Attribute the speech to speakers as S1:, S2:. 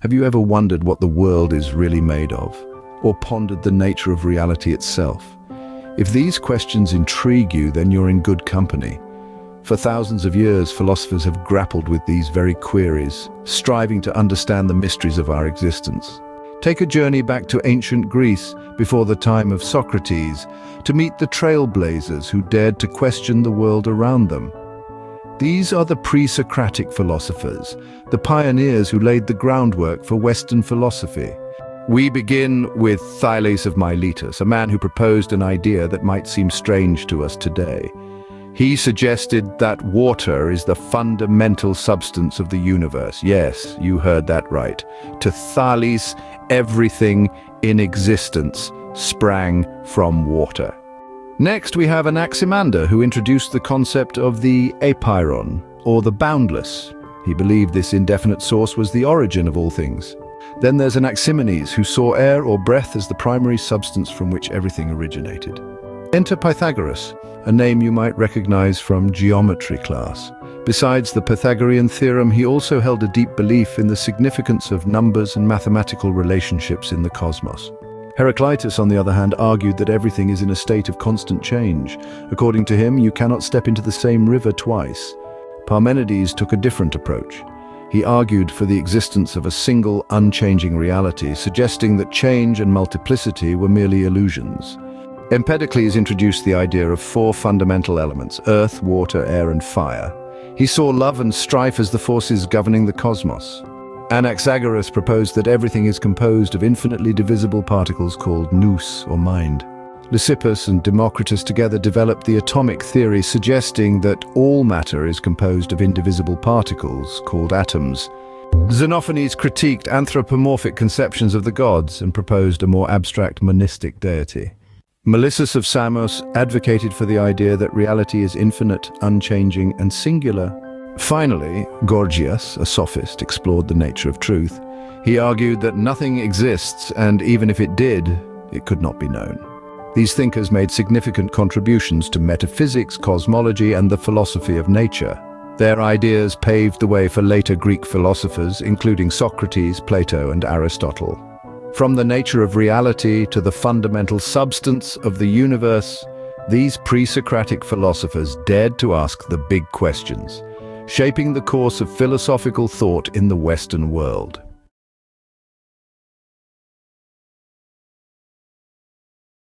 S1: Have you ever wondered what the world is really made of, or pondered the nature of reality itself? If these questions intrigue you, then you're in good company. For thousands of years, philosophers have grappled with these very queries, striving to understand the mysteries of our existence. Take a journey back to ancient Greece, before the time of Socrates, to meet the trailblazers who dared to question the world around them. These are the pre-Socratic philosophers, the pioneers who laid the groundwork for Western philosophy. We begin with Thales of Miletus, a man who proposed an idea that might seem strange to us today. He suggested that water is the fundamental substance of the universe. Yes, you heard that right. To Thales, everything in existence sprang from water. Next, we have Anaximander, who introduced the concept of the apeiron, or the boundless. He believed this indefinite source was the origin of all things. Then there's Anaximenes, who saw air or breath as the primary substance from which everything originated. Enter Pythagoras, a name you might recognize from geometry class. Besides the Pythagorean theorem, he also held a deep belief in the significance of numbers and mathematical relationships in the cosmos. Heraclitus, on the other hand, argued that everything is in a state of constant change. According to him, you cannot step into the same river twice. Parmenides took a different approach. He argued for the existence of a single, unchanging reality, suggesting that change and multiplicity were merely illusions. Empedocles introduced the idea of four fundamental elements: earth, water, air, and fire. He saw love and strife as the forces governing the cosmos. Anaxagoras proposed that everything is composed of infinitely divisible particles called nous, or mind. Leucippus and Democritus together developed the atomic theory, suggesting that all matter is composed of indivisible particles called atoms. Xenophanes critiqued anthropomorphic conceptions of the gods and proposed a more abstract monistic deity. Melissus of Samos advocated for the idea that reality is infinite, unchanging, and singular. Finally, Gorgias, a sophist, explored the nature of truth. He argued that nothing exists, and even if it did, it could not be known. These thinkers made significant contributions to metaphysics, cosmology, and the philosophy of nature. Their ideas paved the way for later Greek philosophers, including Socrates, Plato, and Aristotle. From the nature of reality to the fundamental substance of the universe, these pre-Socratic philosophers dared to ask the big questions, shaping the course of philosophical thought in the Western world.